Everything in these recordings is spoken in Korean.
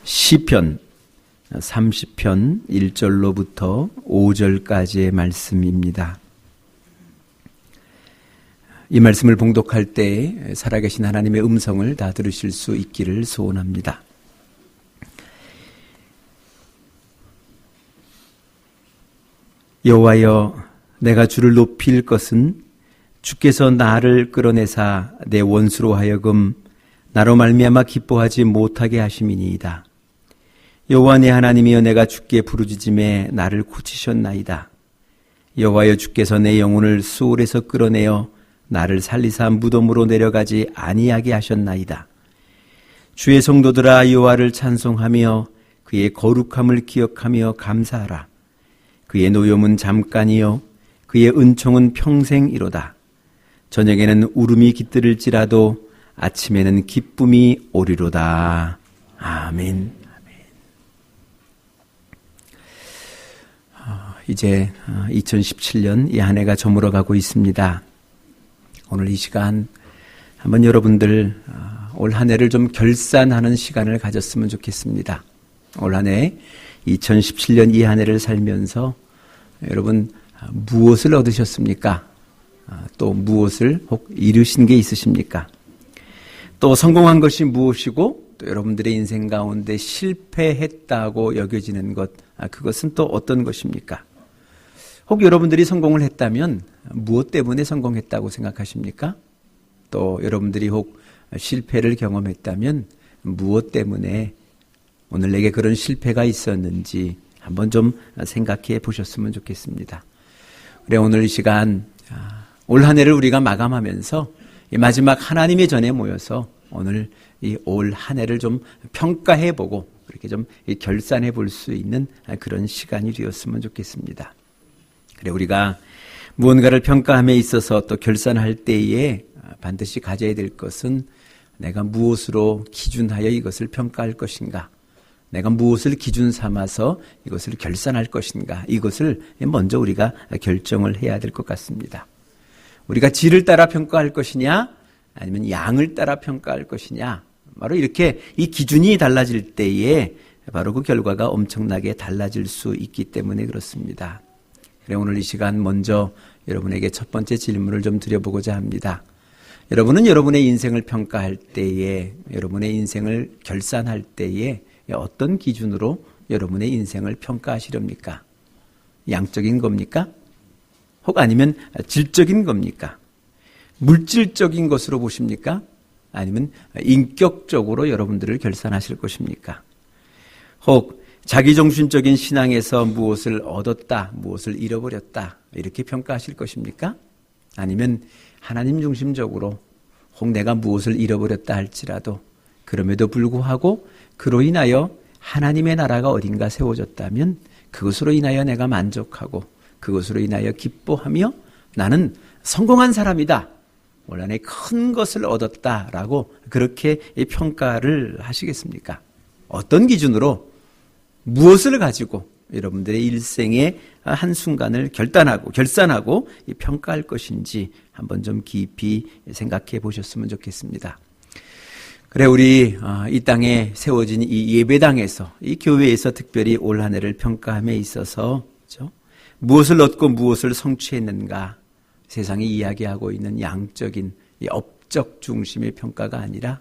시편 30편 1절로부터 5절까지의 말씀입니다. 이 말씀을 봉독할 때 살아계신 하나님의 음성을 다 들으실 수 있기를 소원합니다. 여호와여, 내가 주를 높일 것은 주께서 나를 끌어내사 내 원수로 하여금 나로 말미암아 기뻐하지 못하게 하심이니이다. 여호와 내 하나님이여, 내가 주께 부르짖음에 나를 고치셨나이다. 여호와여, 주께서 내 영혼을 수올에서 끌어내어 나를 살리사 무덤으로 내려가지 아니하게 하셨나이다. 주의 성도들아, 여호와를 찬송하며 그의 거룩함을 기억하며 감사하라. 그의 노염은 잠깐이요 그의 은총은 평생이로다. 저녁에는 울음이 깃들을지라도 아침에는 기쁨이 오리로다. 아멘. 이제 2017년 이 한 해가 저물어가고 있습니다. 오늘 이 시간 한번 여러분들 올 한 해를 좀 결산하는 시간을 가졌으면 좋겠습니다. 올 한 해 2017년 이 한 해를 살면서 여러분 무엇을 얻으셨습니까? 또 무엇을 혹 이루신 게 있으십니까? 또 성공한 것이 무엇이고 또 여러분들의 인생 가운데 실패했다고 여겨지는 것, 그것은 또 어떤 것입니까? 혹 여러분들이 성공을 했다면 무엇 때문에 성공했다고 생각하십니까? 또 여러분들이 혹 실패를 경험했다면 무엇 때문에 오늘 내게 그런 실패가 있었는지 한번 좀 생각해 보셨으면 좋겠습니다. 그래, 오늘 이 시간 올 한 해를 우리가 마감하면서 이 마지막 하나님의 전에 모여서 오늘 이 올 한 해를 좀 평가해 보고 그렇게 좀 결산해 볼 수 있는 그런 시간이 되었으면 좋겠습니다. 그래, 우리가 무언가를 평가함에 있어서 또 결산할 때에 반드시 가져야 될 것은 내가 무엇으로 기준하여 이것을 평가할 것인가, 내가 무엇을 기준 삼아서 이것을 결산할 것인가, 이것을 먼저 우리가 결정을 해야 될 것 같습니다. 우리가 질을 따라 평가할 것이냐 아니면 양을 따라 평가할 것이냐, 바로 이렇게 이 기준이 달라질 때에 바로 그 결과가 엄청나게 달라질 수 있기 때문에 그렇습니다. 그래, 오늘 이 시간 먼저 여러분에게 첫 번째 질문을 좀 드려보고자 합니다. 여러분은 여러분의 인생을 평가할 때에, 여러분의 인생을 결산할 때에 어떤 기준으로 여러분의 인생을 평가하시렵니까? 양적인 겁니까? 혹 아니면 질적인 겁니까? 물질적인 것으로 보십니까? 아니면 인격적으로 여러분들을 결산하실 것입니까? 혹 자기정신적인 신앙에서 무엇을 얻었다, 무엇을 잃어버렸다, 이렇게 평가하실 것입니까? 아니면 하나님 중심적으로 혹 내가 무엇을 잃어버렸다 할지라도 그럼에도 불구하고 그로 인하여 하나님의 나라가 어딘가 세워졌다면 그것으로 인하여 내가 만족하고 그것으로 인하여 기뻐하며 나는 성공한 사람이다, 올 한 해 큰 것을 얻었다라고 그렇게 평가를 하시겠습니까? 어떤 기준으로 무엇을 가지고 여러분들의 일생의 한순간을 결산하고 평가할 것인지 한번 좀 깊이 생각해 보셨으면 좋겠습니다. 그래, 우리 이 땅에 세워진 이 예배당에서, 이 교회에서 특별히 올 한 해를 평가함에 있어서 그렇죠? 무엇을 얻고 무엇을 성취했는가, 세상이 이야기하고 있는 양적인 이 업적 중심의 평가가 아니라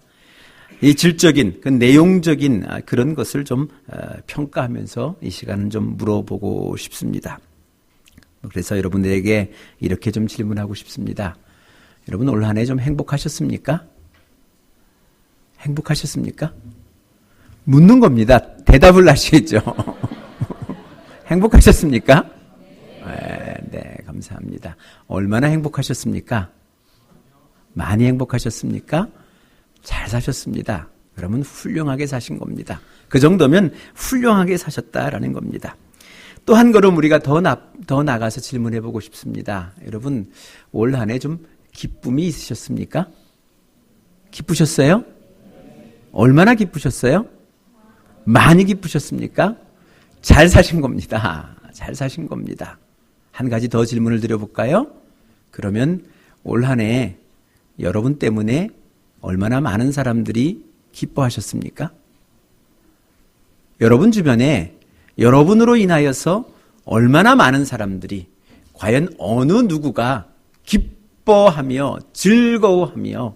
이 질적인, 그 내용적인 그런 것을 좀 평가하면서 이 시간은 좀 물어보고 싶습니다. 그래서 여러분들에게 이렇게 좀 질문하고 싶습니다. 여러분 올 한 해 좀 행복하셨습니까? 행복하셨습니까? 묻는 겁니다. 대답을 하시겠죠. 행복하셨습니까? 네, 감사합니다. 얼마나 행복하셨습니까? 많이 행복하셨습니까? 잘 사셨습니다. 그러면 훌륭하게 사신 겁니다. 그 정도면 훌륭하게 사셨다라는 겁니다. 또 한 걸음 우리가 더 나가서 질문해 보고 싶습니다. 여러분 올 한 해 좀 기쁨이 있으셨습니까? 기쁘셨어요? 얼마나 기쁘셨어요? 많이 기쁘셨습니까? 잘 사신 겁니다. 잘 사신 겁니다. 한 가지 더 질문을 드려볼까요? 그러면 올 한 해 여러분 때문에 얼마나 많은 사람들이 기뻐하셨습니까? 여러분 주변에 여러분으로 인하여서 얼마나 많은 사람들이 과연 어느 누구가 기뻐하며 즐거워하며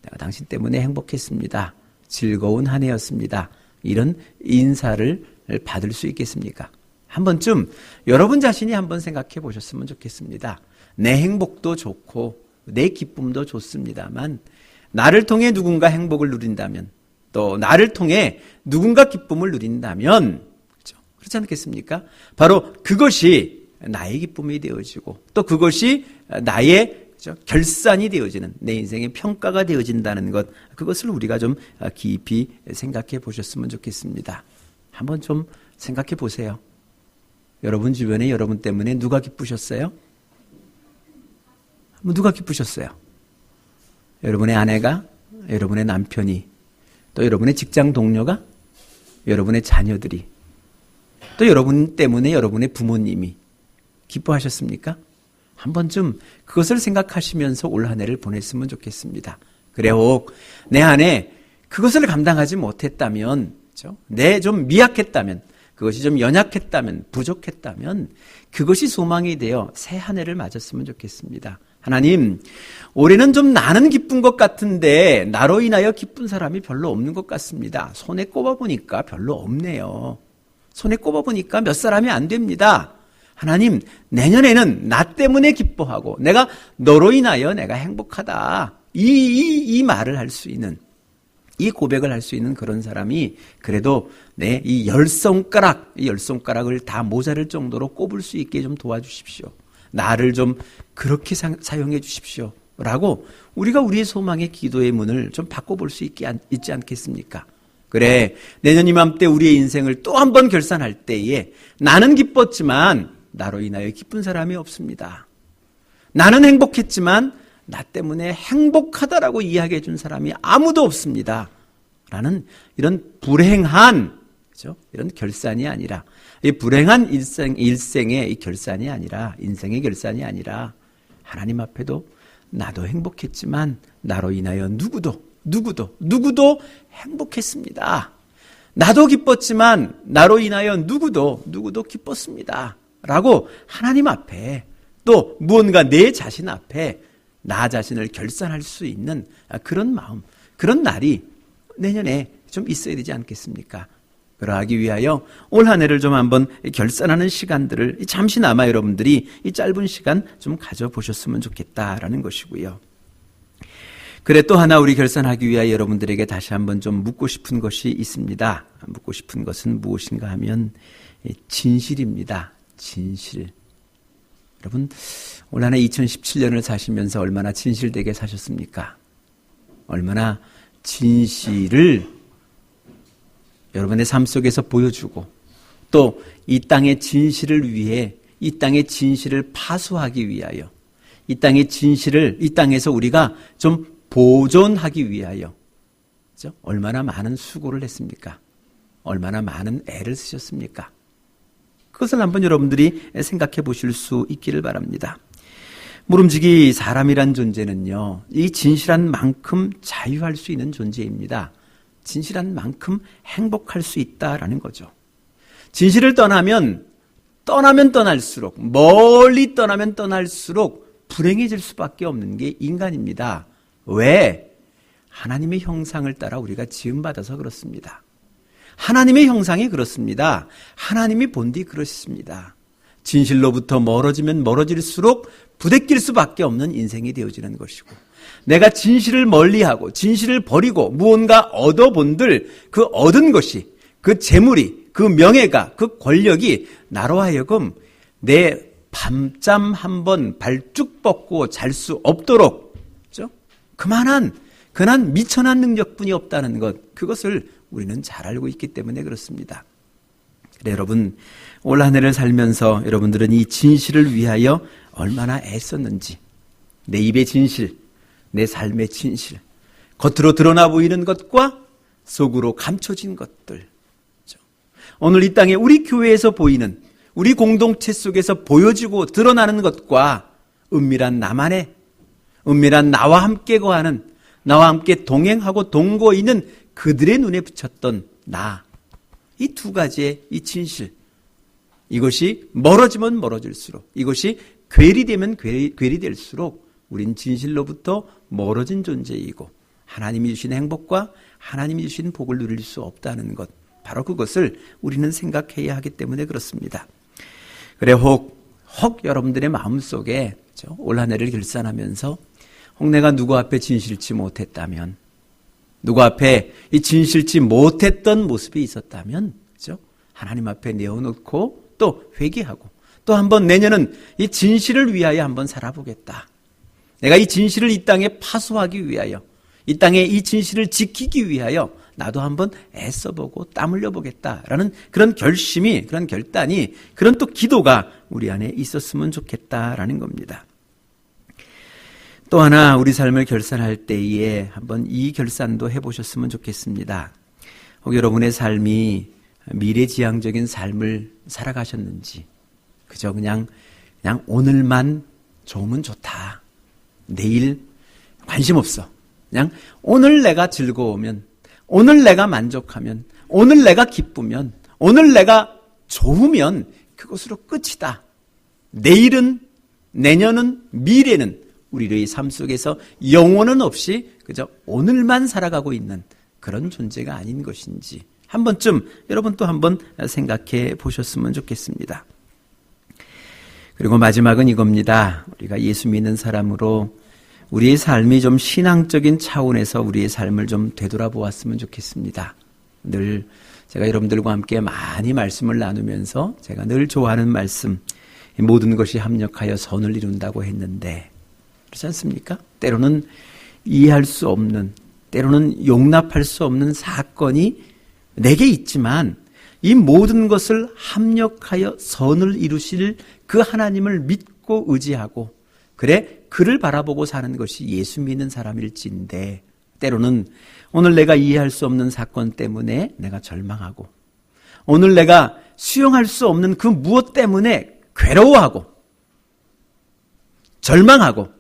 내가 당신 때문에 행복했습니다. 즐거운 한 해였습니다. 이런 인사를 받을 수 있겠습니까? 한 번쯤 여러분 자신이 한번 생각해 보셨으면 좋겠습니다. 내 행복도 좋고 내 기쁨도 좋습니다만 나를 통해 누군가 행복을 누린다면 또 나를 통해 누군가 기쁨을 누린다면 그렇지 않겠습니까? 바로 그것이 나의 기쁨이 되어지고 또 그것이 나의 결산이 되어지는 내 인생의 평가가 되어진다는 것, 그것을 우리가 좀 깊이 생각해 보셨으면 좋겠습니다. 한번 좀 생각해 보세요. 여러분 주변에 여러분 때문에 누가 기쁘셨어요? 누가 기쁘셨어요? 여러분의 아내가, 여러분의 남편이, 또 여러분의 직장 동료가, 여러분의 자녀들이, 또 여러분 때문에 여러분의 부모님이 기뻐하셨습니까? 한 번쯤 그것을 생각하시면서 올 한 해를 보냈으면 좋겠습니다. 그래 혹 내 안에 그것을 감당하지 못했다면, 내 좀 미약했다면, 그것이 좀 연약했다면, 부족했다면 그것이 소망이 되어 새 한 해를 맞았으면 좋겠습니다. 하나님, 올해는 좀 나는 기쁜 것 같은데 나로 인하여 기쁜 사람이 별로 없는 것 같습니다. 손에 꼽아보니까 별로 없네요. 손에 꼽아보니까 몇 사람이 안 됩니다. 하나님, 내년에는 나 때문에 기뻐하고 내가 너로 인하여 내가 행복하다. 이 말을 할 수 있는, 이 고백을 할 수 있는 그런 사람이 그래도 내 이 열 손가락을 다 모자랄 정도로 꼽을 수 있게 좀 도와주십시오. 나를 좀 그렇게 사용해 주십시오. 라고 우리가 우리의 소망의 기도의 문을 좀 바꿔볼 수 있지 않겠습니까? 그래, 내년 이맘때 우리의 인생을 또 한 번 결산할 때에 나는 기뻤지만 나로 인하여 기쁜 사람이 없습니다. 나는 행복했지만 나 때문에 행복하다라고 이야기해 준 사람이 아무도 없습니다. 라는 이런 불행한, 그죠? 이런 결산이 아니라, 이 불행한 일생의 이 결산이 아니라, 인생의 결산이 아니라, 하나님 앞에도 나도 행복했지만 나로 인하여 누구도 행복했습니다. 나도 기뻤지만 나로 인하여 누구도 기뻤습니다. 라고 하나님 앞에 또 무언가 내 자신 앞에 나 자신을 결산할 수 있는 그런 마음, 그런 날이 내년에 좀 있어야 되지 않겠습니까? 그러하기 위하여 올 한 해를 좀 한번 결산하는 시간들을 잠시나마 여러분들이 이 짧은 시간 좀 가져보셨으면 좋겠다라는 것이고요. 그래 또 하나 우리 결산하기 위하여 여러분들에게 다시 한번 좀 묻고 싶은 것이 있습니다. 묻고 싶은 것은 무엇인가 하면 진실입니다. 진실. 여러분 올 한 해 2017년을 사시면서 얼마나 진실되게 사셨습니까? 얼마나 진실을 여러분의 삶 속에서 보여주고 또 이 땅의 진실을 위해 이 땅의 진실을 파수하기 위하여 이 땅의 진실을 이 땅에서 우리가 좀 보존하기 위하여 그렇죠? 얼마나 많은 수고를 했습니까? 얼마나 많은 애를 쓰셨습니까? 그것을 한번 여러분들이 생각해 보실 수 있기를 바랍니다. 모름지기 사람이란 존재는요, 이 진실한 만큼 자유할 수 있는 존재입니다. 진실한 만큼 행복할 수 있다라는 거죠. 진실을 떠나면 떠날수록, 멀리 떠나면 떠날수록 불행해질 수밖에 없는 게 인간입니다. 왜? 하나님의 형상을 따라 우리가 지음받아서 그렇습니다. 하나님의 형상이 그렇습니다. 하나님이 본디 그렇습니다. 진실로부터 멀어지면 멀어질수록 부대낄 수밖에 없는 인생이 되어지는 것이고 내가 진실을 멀리하고 진실을 버리고 무언가 얻어본들 그 얻은 것이 그 재물이 그 명예가 그 권력이 나로 하여금 내 밤잠 한번 발쭉 뻗고 잘 수 없도록 그렇죠? 그만한 미천한 능력뿐이 없다는 것 그것을 우리는 잘 알고 있기 때문에 그렇습니다. 그래 여러분 올 한 해를 살면서 여러분들은 이 진실을 위하여 얼마나 애썼는지 내 입의 진실 내 삶의 진실 겉으로 드러나 보이는 것과 속으로 감춰진 것들 오늘 이 땅에 우리 교회에서 보이는 우리 공동체 속에서 보여지고 드러나는 것과 은밀한 나만의 은밀한 나와 함께 거하는 나와 함께 동행하고 동거에 있는 그들의 눈에 비쳤던 나 이 두 가지의 이 진실, 이것이 멀어지면 멀어질수록, 이것이 괴리되면 괴리될수록 우린 진실로부터 멀어진 존재이고 하나님이 주신 행복과 하나님이 주신 복을 누릴 수 없다는 것, 바로 그것을 우리는 생각해야 하기 때문에 그렇습니다. 그래 혹 여러분들의 마음속에 올 한 해를 결산하면서 혹 내가 누구 앞에 진실치 못했다면, 누구 앞에 이 진실치 못했던 모습이 있었다면, 그죠? 하나님 앞에 내어놓고 또 회개하고 또 한번 내년은 이 진실을 위하여 한번 살아보겠다. 내가 이 진실을 이 땅에 파수하기 위하여, 이 땅에 이 진실을 지키기 위하여 나도 한번 애써보고 땀 흘려보겠다라는 그런 결심이, 그런 결단이, 그런 또 기도가 우리 안에 있었으면 좋겠다라는 겁니다. 또 하나 우리 삶을 결산할 때에 한번 이 결산도 해보셨으면 좋겠습니다. 혹 여러분의 삶이 미래지향적인 삶을 살아가셨는지, 그저 그냥 오늘만 좋으면 좋다, 내일 관심 없어, 그냥 오늘 내가 즐거우면, 오늘 내가 만족하면, 오늘 내가 기쁘면, 오늘 내가 좋으면 그것으로 끝이다. 내일은, 내년은, 미래는 우리의 삶 속에서 영원은 없이 그저 오늘만 살아가고 있는 그런 존재가 아닌 것인지 한 번쯤 여러분 또 한번 생각해 보셨으면 좋겠습니다. 그리고 마지막은 이겁니다. 우리가 예수 믿는 사람으로 우리의 삶이 좀 신앙적인 차원에서 우리의 삶을 좀 되돌아보았으면 좋겠습니다. 늘 제가 여러분들과 함께 많이 말씀을 나누면서 제가 늘 좋아하는 말씀, 모든 것이 합력하여 선을 이룬다고 했는데 그렇지 않습니까? 때로는 이해할 수 없는, 때로는 용납할 수 없는 사건이 내게 있지만 이 모든 것을 합력하여 선을 이루실 그 하나님을 믿고 의지하고, 그래 그를 바라보고 사는 것이 예수 믿는 사람일진데, 때로는 오늘 내가 이해할 수 없는 사건 때문에 내가 절망하고, 오늘 내가 수용할 수 없는 그 무엇 때문에 괴로워하고 절망하고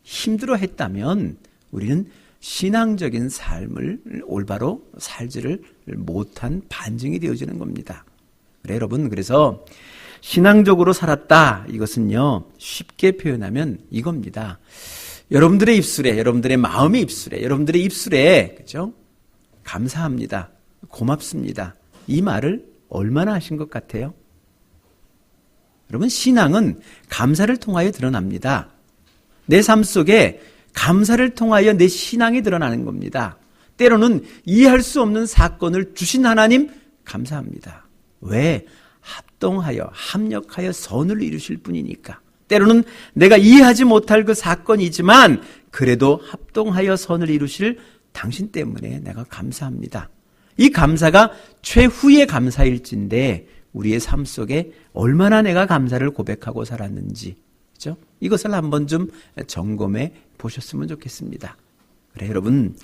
힘들어했다면 우리는 신앙적인 삶을 올바로 살지를 못한 반증이 되어지는 겁니다. 그래 여러분, 그래서 신앙적으로 살았다, 이것은요 쉽게 표현하면 이겁니다. 여러분들의 입술에, 여러분들의 마음의 입술에, 여러분들의 입술에, 그죠? 감사합니다, 고맙습니다, 이 말을 얼마나 하신 것 같아요? 여러분, 신앙은 감사를 통하여 드러납니다. 내 삶 속에 감사를 통하여 내 신앙이 드러나는 겁니다. 때로는 이해할 수 없는 사건을 주신 하나님 감사합니다. 왜? 합동하여, 합력하여 선을 이루실 분이니까. 때로는 내가 이해하지 못할 그 사건이지만 그래도 합동하여 선을 이루실 당신 때문에 내가 감사합니다. 이 감사가 최후의 감사일진데 우리의 삶 속에 얼마나 내가 감사를 고백하고 살았는지, 그렇죠? 이것을 한번 좀 점검해 보셨으면 좋겠습니다. 그래 여러분,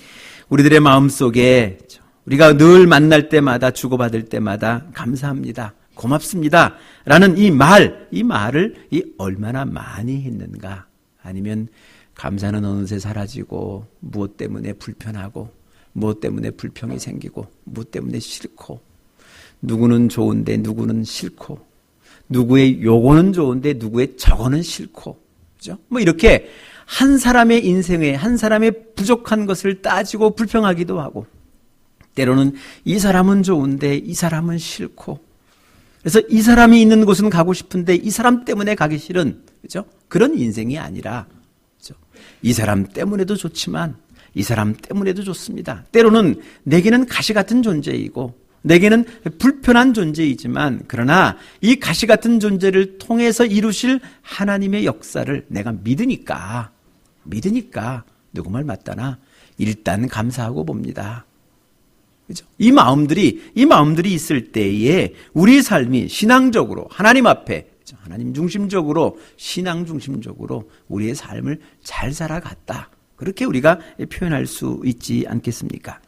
우리들의 마음 속에 우리가 늘 만날 때마다, 주고받을 때마다 감사합니다, 고맙습니다 라는 이 말을 얼마나 많이 했는가? 아니면 감사는 어느새 사라지고 무엇 때문에 불편하고 무엇 때문에 불평이 생기고 무엇 때문에 싫고, 누구는 좋은데 누구는 싫고, 누구의 요거는 좋은데 누구의 저거는 싫고, 그죠? 뭐 이렇게 한 사람의 인생에 한 사람의 부족한 것을 따지고 불평하기도 하고, 때로는 이 사람은 좋은데 이 사람은 싫고, 그래서 이 사람이 있는 곳은 가고 싶은데 이 사람 때문에 가기 싫은, 그죠? 그런 인생이 아니라, 그죠? 이 사람 때문에도 좋지만 이 사람 때문에도 좋습니다. 때로는 내게는 가시 같은 존재이고 내게는 불편한 존재이지만, 그러나 이 가시 같은 존재를 통해서 이루실 하나님의 역사를 내가 믿으니까 누구 말 맞다나 일단 감사하고 봅니다. 그죠? 이 마음들이 있을 때에 우리의 삶이 신앙적으로 하나님 앞에, 그죠? 하나님 중심적으로, 신앙 중심적으로 우리의 삶을 잘 살아갔다, 그렇게 우리가 표현할 수 있지 않겠습니까?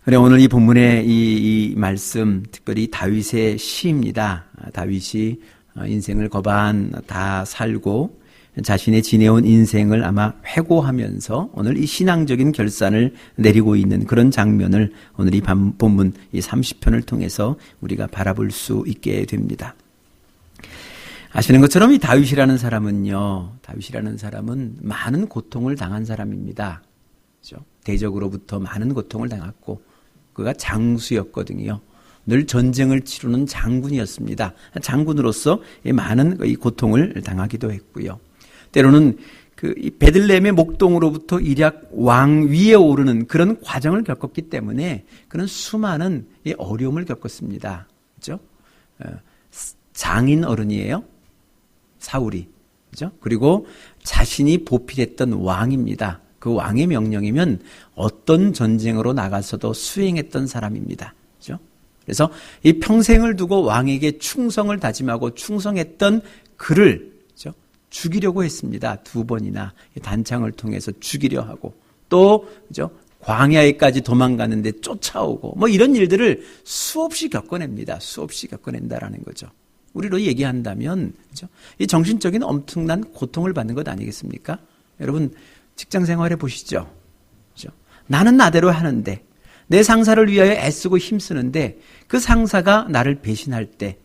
그래 오늘 이 본문의 이 말씀, 특별히 다윗의 시입니다. 다윗이 인생을 거반 다 살고 자신의 지내온 인생을 아마 회고하면서 오늘 이 신앙적인 결산을 내리고 있는 그런 장면을 오늘 이 본문 이 30편을 통해서 우리가 바라볼 수 있게 됩니다. 아시는 것처럼 이 다윗이라는 사람은 많은 고통을 당한 사람입니다. 그렇죠? 대적으로부터 많은 고통을 당했고 그가 장수였거든요. 늘 전쟁을 치르는 장군이었습니다. 장군으로서 많은 이 고통을 당하기도 했고요. 때로는 이 베들레헴의 목동으로부터 일약 왕 위에 오르는 그런 과정을 겪었기 때문에 그런 수많은 이 어려움을 겪었습니다. 그렇죠? 장인 어른이에요. 사울이. 그렇죠? 그리고 자신이 보필했던 왕입니다. 그 왕의 명령이면 어떤 전쟁으로 나가서도 수행했던 사람입니다. 그렇죠? 그래서 이 평생을 두고 왕에게 충성을 다짐하고 충성했던 그를 죽이려고 했습니다. 2번이나 단창을 통해서 죽이려 하고 또 그죠? 광야에까지 도망가는데 쫓아오고 뭐 이런 일들을 수없이 겪어냅니다. 수없이 겪어낸다라는 거죠. 우리로 얘기한다면 그죠? 이 정신적인 엄청난 고통을 받는 것 아니겠습니까? 여러분 직장 생활해 보시죠. 그죠? 나는 나대로 하는데 내 상사를 위하여 애쓰고 힘쓰는데 그 상사가 나를 배신할 때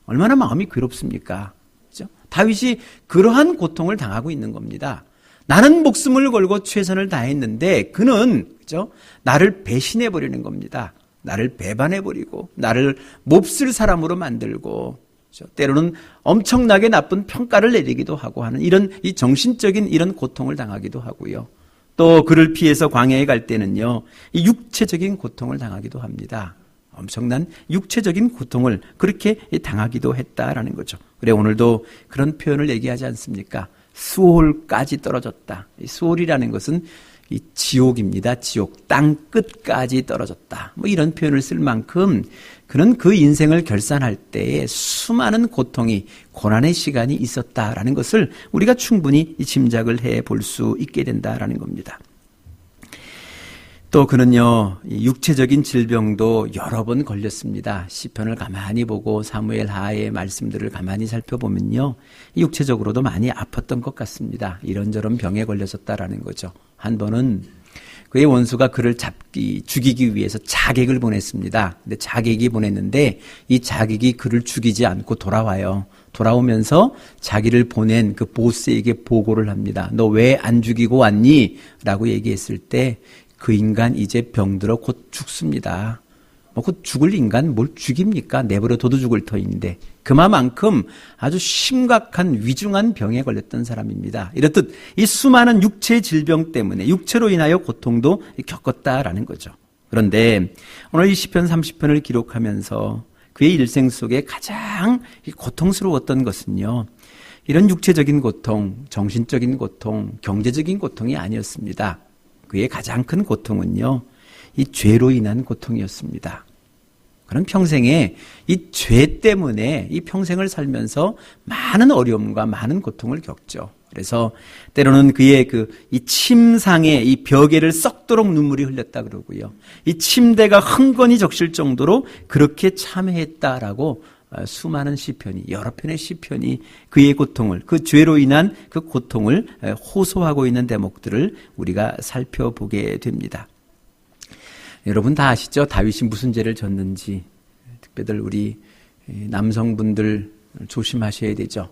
얼마나 마음이 괴롭습니까? 그죠? 다윗이 그러한 고통을 당하고 있는 겁니다. 나는 목숨을 걸고 최선을 다했는데 그는 그죠? 나를 배신해 버리는 겁니다. 나를 배반해 버리고 나를 몹쓸 사람으로 만들고 그죠? 때로는 엄청나게 나쁜 평가를 내리기도 하고 하는 이런 이 정신적인 이런 고통을 당하기도 하고요. 또 그를 피해서 광야에 갈 때는요, 이 육체적인 고통을 당하기도 합니다. 엄청난 육체적인 고통을 그렇게 당하기도 했다라는 거죠. 그래 오늘도 그런 표현을 얘기하지 않습니까? 수홀까지 떨어졌다. 이 수홀이라는 것은 이 지옥입니다. 지옥, 땅 끝까지 떨어졌다. 뭐 이런 표현을 쓸 만큼 그는 그 인생을 결산할 때에 수많은 고통이 고난의 시간이 있었다라는 것을 우리가 충분히 짐작을 해볼 수 있게 된다라는 겁니다. 또 그는요, 육체적인 질병도 여러 번 걸렸습니다. 시편을 가만히 보고 사무엘 하의 말씀들을 가만히 살펴보면요, 육체적으로도 많이 아팠던 것 같습니다. 이런저런 병에 걸렸었다라는 거죠. 한 번은 그의 원수가 그를 죽이기 위해서 자객을 보냈습니다. 근데 자객이 보냈는데 이 자객이 그를 죽이지 않고 돌아와요. 돌아오면서 자기를 보낸 그 보스에게 보고를 합니다. 너 왜 안 죽이고 왔니? 라고 얘기했을 때 그 인간 이제 병들어 곧 죽습니다. 곧 죽을 인간 뭘 죽입니까? 내버려 둬도 죽을 터인데 그만큼 아주 심각한 위중한 병에 걸렸던 사람입니다. 이렇듯 이 수많은 육체 질병 때문에 육체로 인하여 고통도 겪었다라는 거죠. 그런데 오늘 이 시편 30편을 기록하면서 그의 일생 속에 가장 고통스러웠던 것은요, 이런 육체적인 고통, 정신적인 고통, 경제적인 고통이 아니었습니다. 그의 가장 큰 고통은요, 이 죄로 인한 고통이었습니다. 그는 평생에 이 죄 때문에 이 평생을 살면서 많은 어려움과 많은 고통을 겪죠. 그래서 때로는 그의 이 침상에 이 벽에를 썩도록 눈물이 흘렸다 그러고요. 이 침대가 흥건히 적실 정도로 그렇게 참회했다라고 수많은 시편이, 여러 편의 시편이 그의 고통을, 그 죄로 인한 그 고통을 호소하고 있는 대목들을 우리가 살펴보게 됩니다. 여러분 다 아시죠? 다윗이 무슨 죄를 졌는지. 특별히 우리 남성분들 조심하셔야 되죠.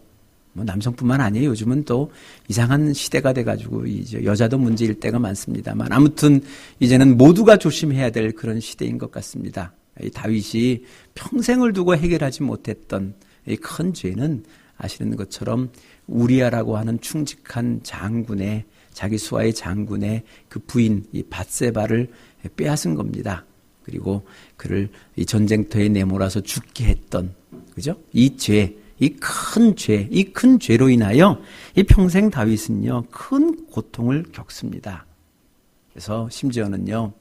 뭐 남성뿐만 아니에요. 요즘은 또 이상한 시대가 돼가지고 이제 여자도 문제일 때가 많습니다만 아무튼 이제는 모두가 조심해야 될 그런 시대인 것 같습니다. 이 다윗이 평생을 두고 해결하지 못했던 이 큰 죄는 아시는 것처럼 우리아라고 하는 충직한 장군의, 자기 수하의 장군의 그 부인 이 밧세바를 빼앗은 겁니다. 그리고 그를 이 전쟁터에 내몰아서 죽게 했던, 그죠? 이 죄, 이 큰 죄, 이 큰 죄로 인하여 이 평생 다윗은요, 큰 고통을 겪습니다. 그래서 심지어는요,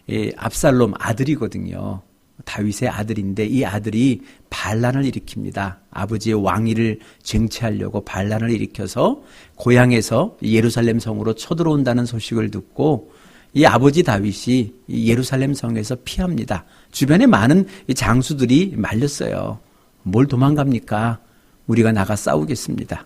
이 압살롬 아들이거든요. 다윗의 아들인데 이 아들이 반란을 일으킵니다. 아버지의 왕위를 쟁취하려고 반란을 일으켜서 고향에서 예루살렘 성으로 쳐들어온다는 소식을 듣고 이 아버지 다윗이 예루살렘 성에서 피합니다. 주변에 많은 장수들이 말렸어요. 뭘 도망갑니까? 우리가 나가 싸우겠습니다.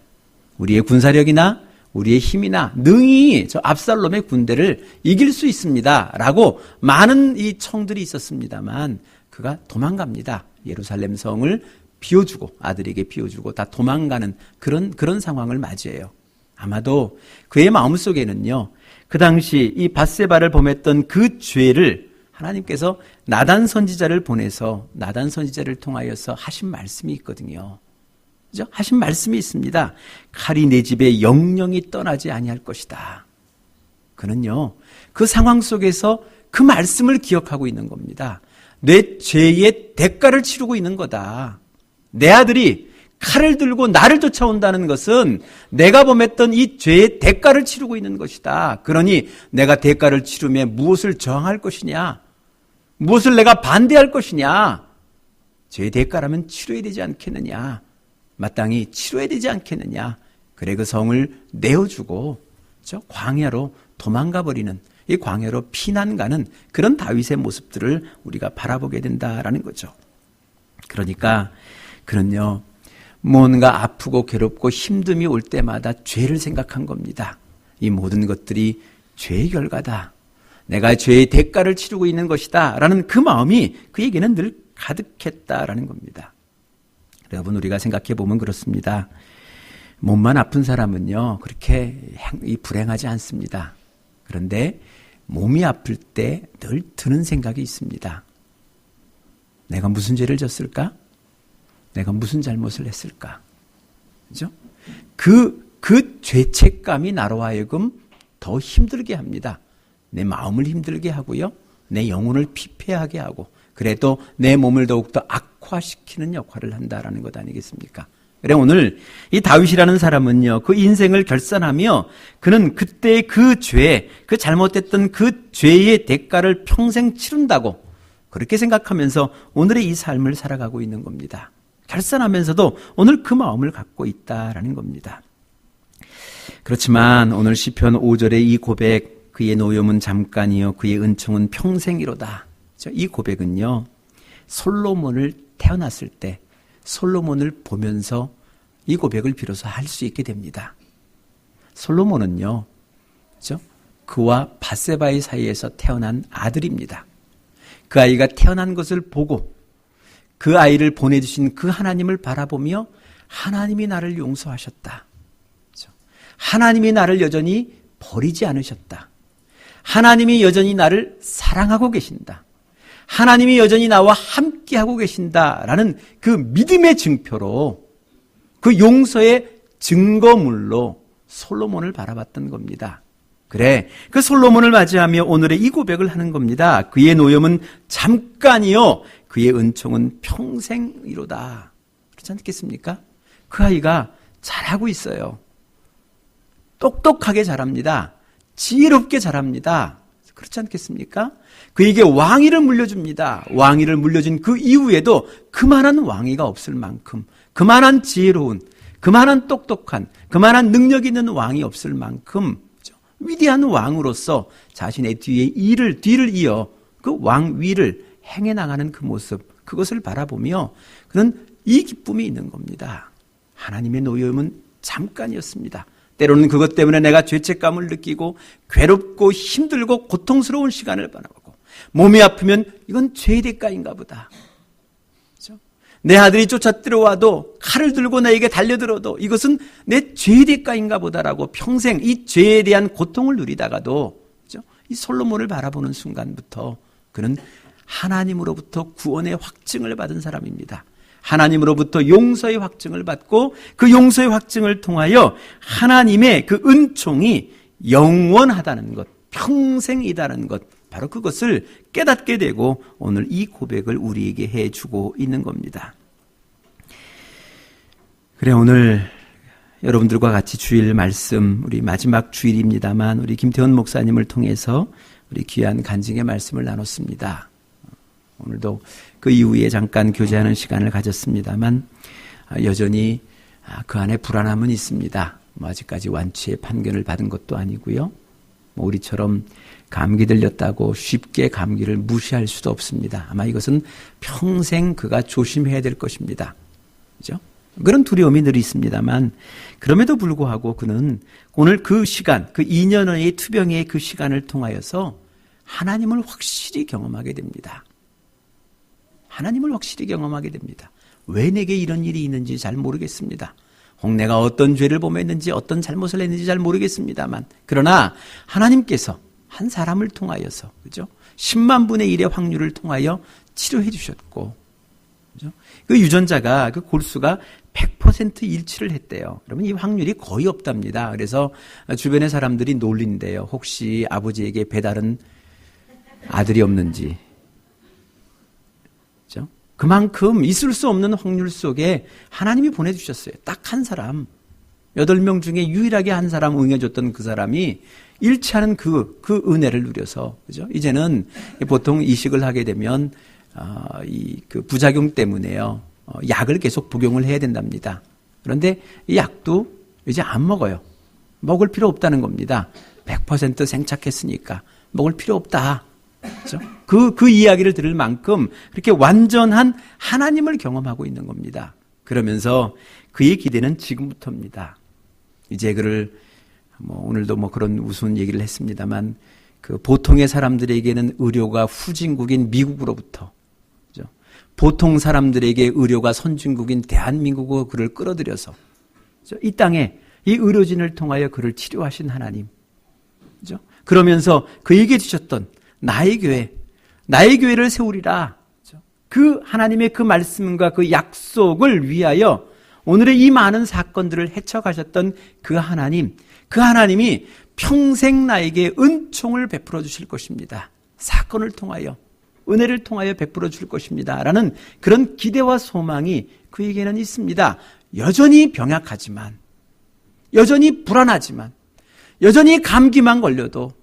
우리의 군사력이나 우리의 힘이나 능히 저 압살롬의 군대를 이길 수 있습니다. 라고 많은 이 청들이 있었습니다만 그가 도망갑니다. 예루살렘 성을 비워주고 아들에게 비워주고 다 도망가는 그런 상황을 맞이해요. 아마도 그의 마음속에는요. 그 당시 이 밧세바를 범했던 그 죄를 하나님께서 나단 선지자를 보내서 나단 선지자를 통하여서 하신 말씀이 있거든요. 그죠? 하신 말씀이 있습니다. 칼이 내 집에 영영이 떠나지 아니할 것이다. 그는요. 그 상황 속에서 그 말씀을 기억하고 있는 겁니다. 내 죄의 대가를 치르고 있는 거다. 내 아들이 칼을 들고 나를 쫓아온다는 것은 내가 범했던 이 죄의 대가를 치르고 있는 것이다. 그러니 내가 대가를 치르며 무엇을 저항할 것이냐? 무엇을 내가 반대할 것이냐? 죄의 대가라면 치러야 되지 않겠느냐? 마땅히 치러야 되지 않겠느냐? 그래 그 성을 내어주고 저 광야로 도망가 버리는 이 광야로 피난 가는 그런 다윗의 모습들을 우리가 바라보게 된다라는 거죠. 그러니까 그는요. 뭔가 아프고 괴롭고 힘듦이 올 때마다 죄를 생각한 겁니다. 이 모든 것들이 죄의 결과다. 내가 죄의 대가를 치르고 있는 것이다. 라는 그 마음이 그에게는 늘 가득했다라는 겁니다. 여러분 우리가 생각해 보면 그렇습니다. 몸만 아픈 사람은요. 그렇게 불행하지 않습니다. 그런데 몸이 아플 때 늘 드는 생각이 있습니다. 내가 무슨 죄를 졌을까? 내가 무슨 잘못을 했을까? 그죠? 그 죄책감이 나로 하여금 더 힘들게 합니다. 내 마음을 힘들게 하고요. 내 영혼을 피폐하게 하고 그래도 내 몸을 더욱더 악화시키는 역할을 한다라는 것 아니겠습니까? 그래 오늘 이 다윗이라는 사람은요. 그 인생을 결산하며 그는 그때의 그 죄, 그 잘못됐던 그 죄의 대가를 평생 치른다고 그렇게 생각하면서 오늘의 이 삶을 살아가고 있는 겁니다. 결산하면서도 오늘 그 마음을 갖고 있다라는 겁니다. 그렇지만 오늘 시편 5절의 이 고백, 그의 노염은 잠깐이요 그의 은총은 평생이로다. 이 고백은요. 솔로몬을 태어났을 때 솔로몬을 보면서 이 고백을 비로소 할 수 있게 됩니다. 솔로몬은요. 그렇죠? 그와 밧세바의 사이에서 태어난 아들입니다. 그 아이가 태어난 것을 보고 그 아이를 보내주신 그 하나님을 바라보며 하나님이 나를 용서하셨다. 그렇죠? 하나님이 나를 여전히 버리지 않으셨다. 하나님이 여전히 나를 사랑하고 계신다. 하나님이 여전히 나와 함께하고 계신다라는 그 믿음의 증표로 그 용서의 증거물로 솔로몬을 바라봤던 겁니다. 그래, 그 솔로몬을 맞이하며 오늘의 이 고백을 하는 겁니다. 그의 노염은 잠깐이요 그의 은총은 평생이로다. 그렇지 않겠습니까? 그 아이가 잘하고 있어요. 똑똑하게 자랍니다. 지혜롭게 자랍니다. 그렇지 않겠습니까? 그에게 왕위를 물려줍니다. 왕위를 물려준 그 이후에도 그만한 왕위가 없을 만큼 그만한 지혜로운, 그만한 똑똑한, 그만한 능력 있는 왕이 없을 만큼 위대한 왕으로서 자신의 뒤를 이어 그 왕위를 행해 나가는 그 모습, 그것을 바라보며 그는 이 기쁨이 있는 겁니다. 하나님의 노여움은 잠깐이었습니다. 때로는 그것 때문에 내가 죄책감을 느끼고 괴롭고 힘들고 고통스러운 시간을 바라보고 몸이 아프면 이건 죄의 대가인가 보다. 그렇죠? 내 아들이 쫓아 들어와도 칼을 들고 나에게 달려들어도 이것은 내 죄의 대가인가 보다라고 평생 이 죄에 대한 고통을 누리다가도 그렇죠? 이 솔로몬을 바라보는 순간부터 그는 하나님으로부터 구원의 확증을 받은 사람입니다. 하나님으로부터 용서의 확증을 받고 그 용서의 확증을 통하여 하나님의 그 은총이 영원하다는 것, 평생이다는 것, 바로 그것을 깨닫게 되고 오늘 이 고백을 우리에게 해주고 있는 겁니다. 그래 오늘 여러분들과 같이 주일 말씀, 우리 마지막 주일입니다만 우리 김태원 목사님을 통해서 우리 귀한 간증의 말씀을 나눴습니다. 오늘도 그 이후에 잠깐 교제하는 시간을 가졌습니다만 여전히 그 안에 불안함은 있습니다. 아직까지 완치의 판결을 받은 것도 아니고요. 우리처럼 감기 들렸다고 쉽게 감기를 무시할 수도 없습니다. 아마 이것은 평생 그가 조심해야 될 것입니다. 그죠? 그런 두려움이 늘 있습니다만 그럼에도 불구하고 그는 오늘 그 시간, 그 2년의 투병의 그 시간을 통하여서 하나님을 확실히 경험하게 됩니다. 하나님을 확실히 경험하게 됩니다. 왜 내게 이런 일이 있는지 잘 모르겠습니다. 혹 내가 어떤 죄를 범했는지 어떤 잘못을 했는지 잘 모르겠습니다만 그러나 하나님께서 한 사람을 통하여서 그죠? 10만 분의 1의 확률을 통하여 치료해 주셨고 그죠? 그 유전자가 그 골수가 100% 일치를 했대요. 그러면 이 확률이 거의 없답니다. 그래서 주변의 사람들이 놀린대요. 혹시 아버지에게 배다른 아들이 없는지. 그죠? 그만큼 있을 수 없는 확률 속에 하나님이 보내주셨어요. 딱 한 사람. 8명 중에 유일하게 한 사람 응해줬던 그 사람이 일치하는 그 은혜를 누려서, 그죠? 이제는 보통 이식을 하게 되면, 그 부작용 때문에요. 약을 계속 복용을 해야 된답니다. 그런데 이 약도 이제 안 먹어요. 먹을 필요 없다는 겁니다. 100% 생착했으니까 먹을 필요 없다. 그렇죠? 그 이야기를 들을 만큼 그렇게 완전한 하나님을 경험하고 있는 겁니다. 그러면서 그의 기대는 지금부터입니다. 이제 그를 오늘도 그런 우스운 얘기를 했습니다만 그 보통의 사람들에게는 의료가 후진국인 미국으로부터 그렇죠? 보통 사람들에게 의료가 선진국인 대한민국으로 그를 끌어들여서 그렇죠? 이 땅에 이 의료진을 통하여 그를 치료하신 하나님 그렇죠? 그러면서 그에게 주셨던 나의 교회를 세우리라. 그 하나님의 그 말씀과 그 약속을 위하여 오늘의 이 많은 사건들을 헤쳐가셨던 그 하나님이 평생 나에게 은총을 베풀어 주실 것입니다. 사건을 통하여, 은혜를 통하여 베풀어 줄 것입니다. 라는 그런 기대와 소망이 그에게는 있습니다. 여전히 병약하지만, 여전히 불안하지만, 여전히 감기만 걸려도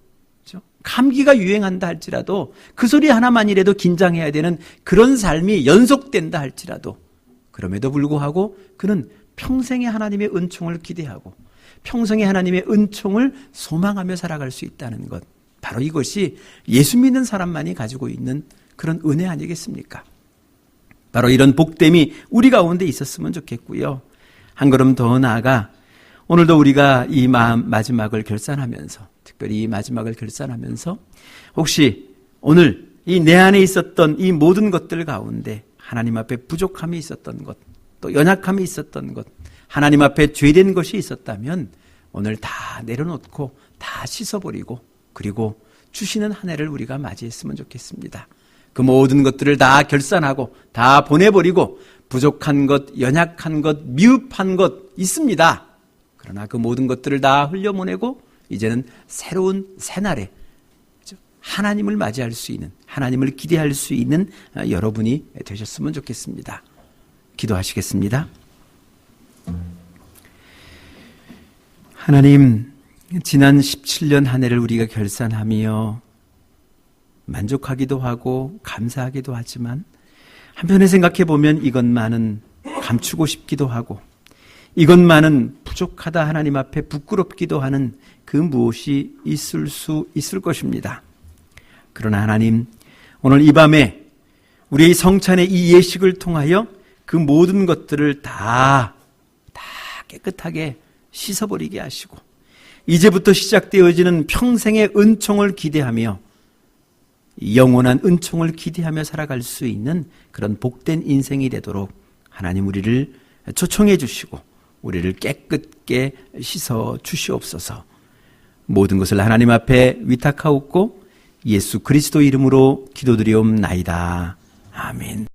감기가 유행한다 할지라도 그 소리 하나만이라도 긴장해야 되는 그런 삶이 연속된다 할지라도 그럼에도 불구하고 그는 평생의 하나님의 은총을 기대하고 평생의 하나님의 은총을 소망하며 살아갈 수 있다는 것. 바로 이것이 예수 믿는 사람만이 가지고 있는 그런 은혜 아니겠습니까? 바로 이런 복됨이 우리 가운데 있었으면 좋겠고요. 한 걸음 더 나아가 오늘도 우리가 이 마지막을 결산하면서 특별히 이 마지막을 결산하면서 혹시 오늘 이 내 안에 있었던 이 모든 것들 가운데 하나님 앞에 부족함이 있었던 것, 또 연약함이 있었던 것, 하나님 앞에 죄된 것이 있었다면 오늘 다 내려놓고 다 씻어버리고 그리고 주시는 한 해를 우리가 맞이했으면 좋겠습니다. 그 모든 것들을 다 결산하고 다 보내버리고 부족한 것, 연약한 것, 미흡한 것 있습니다. 그러나 그 모든 것들을 다 흘려보내고 이제는 새로운 새날에 하나님을 맞이할 수 있는, 하나님을 기대할 수 있는 여러분이 되셨으면 좋겠습니다. 기도하시겠습니다. 하나님, 지난 17년 한 해를 우리가 결산하며 만족하기도 하고 감사하기도 하지만 한편에 생각해 보면 이것만은 감추고 싶기도 하고 이것만은 부족하다 하나님 앞에 부끄럽기도 하는 그 무엇이 있을 수 있을 것입니다. 그러나 하나님, 오늘 이 밤에 우리의 성찬의 이 예식을 통하여 그 모든 것들을 다 깨끗하게 씻어버리게 하시고 이제부터 시작되어지는 평생의 은총을 기대하며 영원한 은총을 기대하며 살아갈 수 있는 그런 복된 인생이 되도록 하나님 우리를 초청해 주시고 우리를 깨끗게 씻어 주시옵소서. 모든 것을 하나님 앞에 위탁하옵고 예수 그리스도 이름으로 기도드리옵나이다. 아멘.